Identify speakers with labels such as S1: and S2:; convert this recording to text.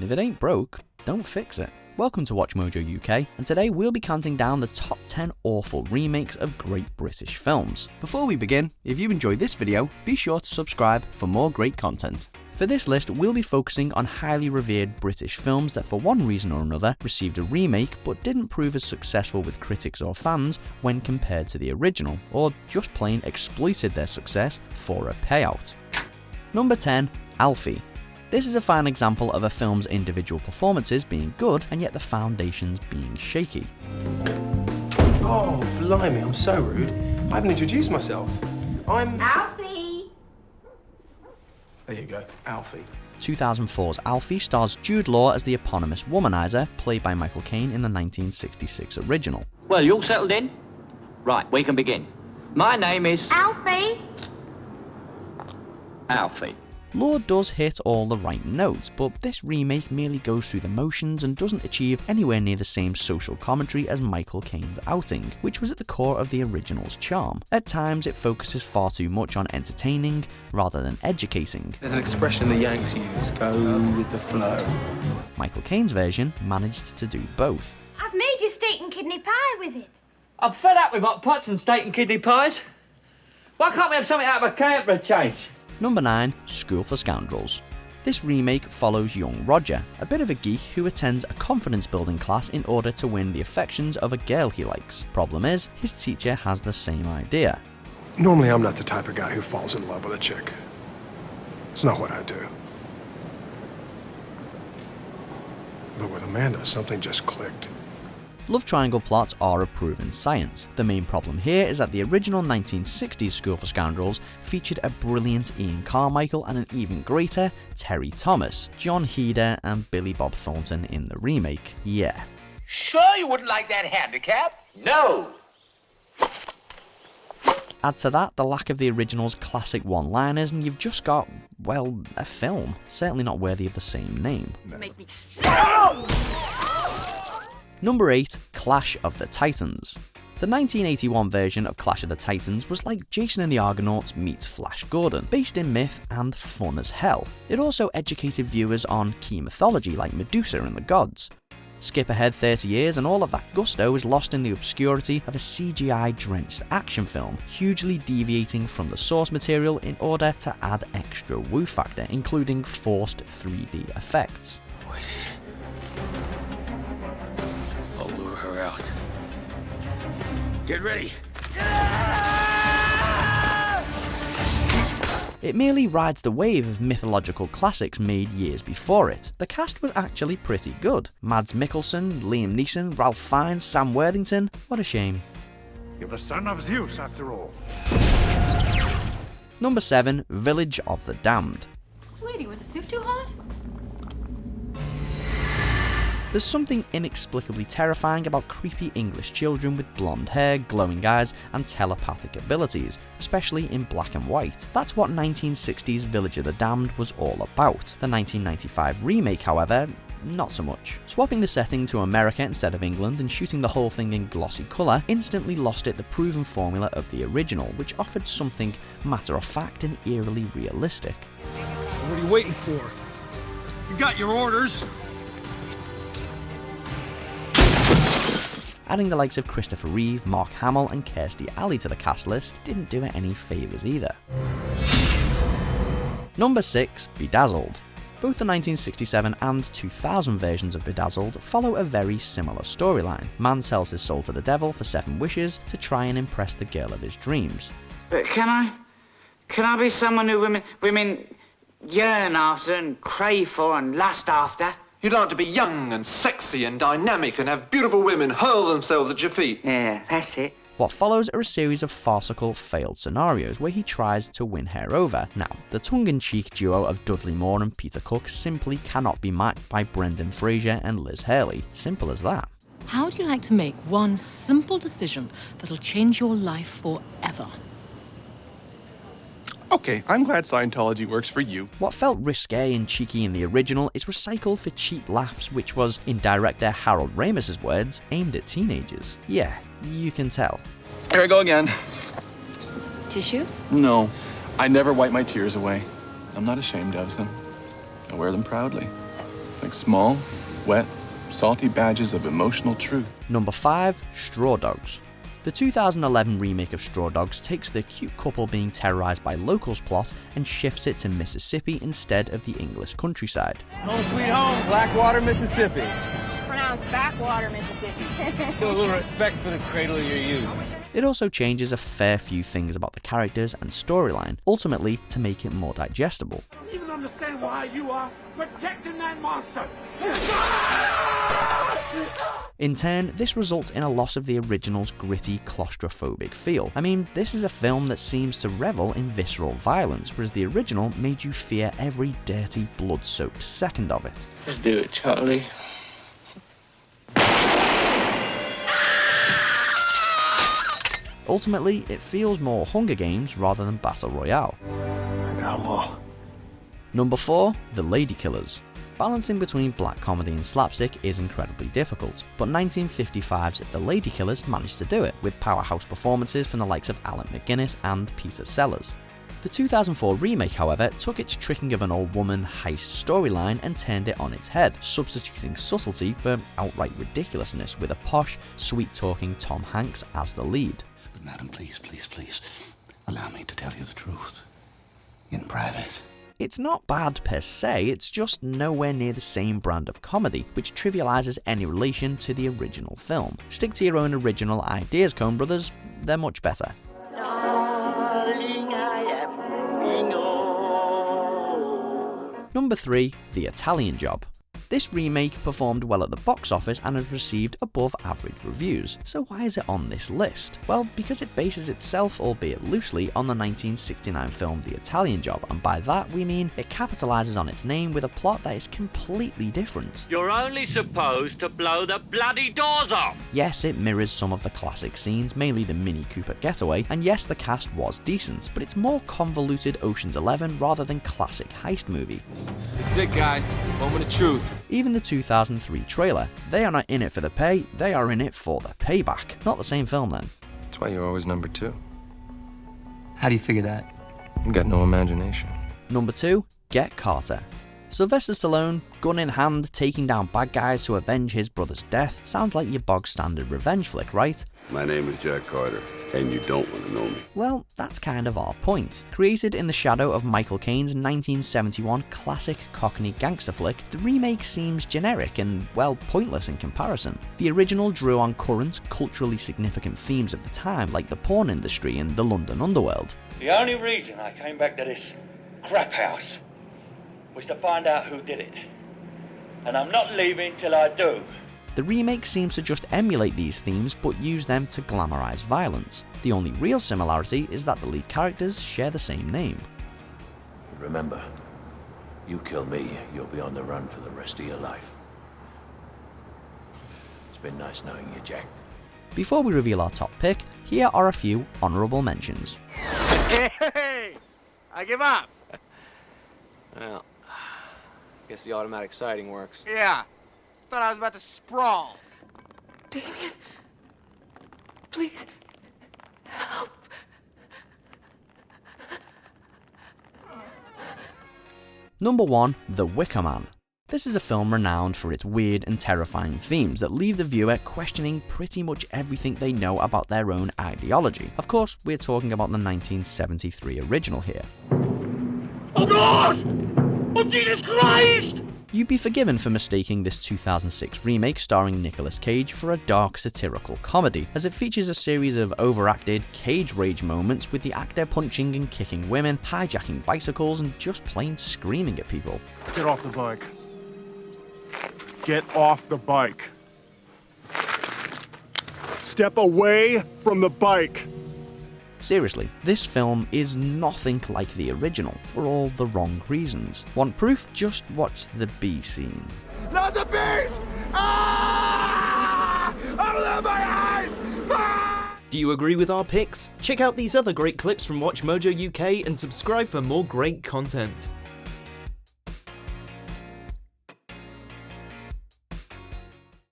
S1: If it ain't broke, don't fix it. Welcome to Watch Mojo UK, and today we'll be counting down the top 10 awful remakes of great British films. Before we begin, if you enjoyed this video, be sure to subscribe for more great content. For this list, we'll be focusing on highly revered British films that for one reason or another received a remake but didn't prove as successful with critics or fans when compared to the original, or just plain exploited their success for a payout. Number 10, Alfie. This is a fine example of a film's individual performances being good and yet the foundations being shaky.
S2: Oh, blimey, I'm so rude. I haven't introduced myself. I'm...
S3: Alfie!
S2: There you go, Alfie.
S1: 2004's Alfie stars Jude Law as the eponymous womanizer, played by Michael Caine in the 1966 original.
S4: Well, you all settled in? Right, we can begin. My name is...
S3: Alfie!
S4: Alfie.
S1: Law does hit all the right notes, but this remake merely goes through the motions and doesn't achieve anywhere near the same social commentary as Michael Caine's outing, which was at the core of the original's charm. At times, it focuses far too much on entertaining rather than educating.
S2: There's an expression the Yanks use, go with the flow.
S1: Michael Caine's version managed to do both.
S3: I've made you steak and kidney pie with it.
S4: I'm fed up with hot pots and steak and kidney pies. Why can't we have something out of a can for a change?
S1: Number 9, School for Scoundrels. This remake follows young Roger, a bit of a geek who attends a confidence building class in order to win the affections of a girl he likes. Problem is, his teacher has the same idea.
S5: Normally I'm not the type of guy who falls in love with a chick. It's not what I do. But with Amanda, something just clicked.
S1: Love triangle plots are a proven science. The main problem here is that the original 1960s School for Scoundrels featured a brilliant Ian Carmichael and an even greater Terry Thomas, John Heder and Billy Bob Thornton in the remake. Yeah.
S6: Sure you wouldn't like that handicap? No!
S1: Add to that the lack of the original's classic one-liners and you've just got, well, a film. Certainly not worthy of the same name.
S3: Make me
S1: Number 8, Clash of the Titans. The 1981 version of Clash of the Titans was like Jason and the Argonauts meets Flash Gordon, based in myth and fun as hell. It also educated viewers on key mythology like Medusa and the gods. Skip ahead 30 years and all of that gusto is lost in the obscurity of a CGI-drenched action film, hugely deviating from the source material in order to add extra woo factor, including forced 3D effects.
S6: Wait. I'll lure her out. Get ready.
S1: It merely rides the wave of mythological classics made years before it. The cast was actually pretty good. Mads Mikkelsen, Liam Neeson, Ralph Fiennes, Sam Worthington. What a shame.
S5: You're the son of Zeus, after all.
S1: Number 7, Village of the Damned.
S3: Sweetie, was the soup too hot?
S1: There's something inexplicably terrifying about creepy English children with blonde hair, glowing eyes, and telepathic abilities, especially in black and white. That's what 1960s Village of the Damned was all about. The 1995 remake, however, not so much. Swapping the setting to America instead of England and shooting the whole thing in glossy colour instantly lost it the proven formula of the original, which offered something matter-of-fact and eerily realistic.
S7: What are you waiting for? You got your orders.
S1: Adding the likes of Christopher Reeve, Mark Hamill and Kirstie Alley to the cast list didn't do it any favours either. Number 6, Bedazzled. Both the 1967 and 2000 versions of Bedazzled follow a very similar storyline. Man sells his soul to the devil for 7 wishes to try and impress the girl of his dreams.
S8: But can I be someone who women yearn after and crave for and lust after?
S9: You'd like to be young and sexy and dynamic and have beautiful women hurl themselves at your feet.
S8: Yeah, that's it.
S1: What follows are a series of farcical failed scenarios where he tries to win her over. Now, the tongue-in-cheek duo of Dudley Moore and Peter Cook simply cannot be matched by Brendan Fraser and Liz Hurley. Simple as that.
S10: How would you like to make one simple decision that'll change your life forever?
S11: Okay, I'm glad Scientology works for you.
S1: What felt risque and cheeky in the original is recycled for cheap laughs, which was, in director Harold Ramis's words, aimed at teenagers. Yeah, you can tell.
S11: Here I go again.
S10: Tissue?
S11: No, I never wipe my tears away. I'm not ashamed of them. I wear them proudly. Like small, wet, salty badges of emotional truth.
S1: Number 5. Straw Dogs. The 2011 remake of Straw Dogs takes the cute couple being terrorized by locals plot and shifts it to Mississippi instead of the English countryside.
S12: Home sweet home, Blackwater, Mississippi.
S13: Pronounced backwater, Mississippi.
S12: Show a little respect for the cradle of your youth.
S1: It also changes a fair few things about the characters and storyline, ultimately to make it more digestible.
S14: I don't even understand why you are protecting that monster.
S1: In turn, this results in a loss of the original's gritty, claustrophobic feel. I mean, this is a film that seems to revel in visceral violence, whereas the original made you fear every dirty, blood-soaked second of it.
S12: Let's do it, Charlie.
S1: Ultimately, it feels more Hunger Games rather than Battle Royale. Number 4. The Ladykillers. Balancing between black comedy and slapstick is incredibly difficult, but 1955's The Ladykillers managed to do it, with powerhouse performances from the likes of Alec McGuinness and Peter Sellers. The 2004 remake, however, took its tricking of an old woman heist storyline and turned it on its head, substituting subtlety for outright ridiculousness with a posh, sweet-talking Tom Hanks as the lead.
S15: But madam, please, please, please, allow me to tell you the truth. In private.
S1: It's not bad per se, it's just nowhere near the same brand of comedy, which trivializes any relation to the original film. Stick to your own original ideas, Coen brothers, they're much better. Number 3. The Italian Job. This remake performed well at the box office and has received above average reviews. So why is it on this list? Well, because it bases itself, albeit loosely, on the 1969 film The Italian Job, and by that we mean it capitalizes on its name with a plot that is completely different.
S4: You're only supposed to blow the bloody doors off!
S1: Yes, it mirrors some of the classic scenes, mainly the Mini Cooper getaway, and yes, the cast was decent, but it's more convoluted Ocean's 11 rather than classic heist movie.
S12: This is it, guys. Moment of truth.
S1: Even the 2003 trailer, they are not in it for the pay, they are in it for the payback. Not the same film then.
S2: That's why you're always number 2.
S12: How do you figure that?
S2: You got no imagination.
S1: Number 2, Get Carter. Sylvester Stallone, gun in hand, taking down bad guys to avenge his brother's death. Sounds like your bog standard revenge flick, right?
S16: My name is Jack Carter, and you don't want to know me.
S1: Well, that's kind of our point. Created in the shadow of Michael Caine's 1971 classic Cockney gangster flick, the remake seems generic and, well, pointless in comparison. The original drew on current, culturally significant themes of the time, like the porn industry and the London underworld.
S4: The only reason I came back to this crap house was to find out who did it. And I'm not leaving till I do.
S1: The remake seems to just emulate these themes but use them to glamorize violence. The only real similarity is that the lead characters share the same name.
S17: Remember, you kill me, you'll be on the run for the rest of your life. It's been nice knowing you, Jack.
S1: Before we reveal our top pick, here are a few honourable mentions.
S18: Hey! I give up! Well, guess the automatic sighting works. Yeah. Thought I was about to sprawl.
S13: Damien, please, help.
S1: Number 1, The Wicker Man. This is a film renowned for its weird and terrifying themes that leave the viewer questioning pretty much everything they know about their own ideology. Of course, we're talking about the 1973 original here.
S14: Oh God! Oh Jesus Christ!
S1: You'd be forgiven for mistaking this 2006 remake starring Nicolas Cage for a dark satirical comedy, as it features a series of overacted cage rage moments with the actor punching and kicking women, hijacking bicycles and just plain screaming at people.
S7: Get off the bike. Get off the bike. Step away from the bike.
S1: Seriously, this film is nothing like the original, for all the wrong reasons. Want proof? Just watch the B scene.
S14: Not the beast! Ah! Open my eyes! Ah!
S19: Do you agree with our picks? Check out these other great clips from Watch Mojo UK and subscribe for more great content.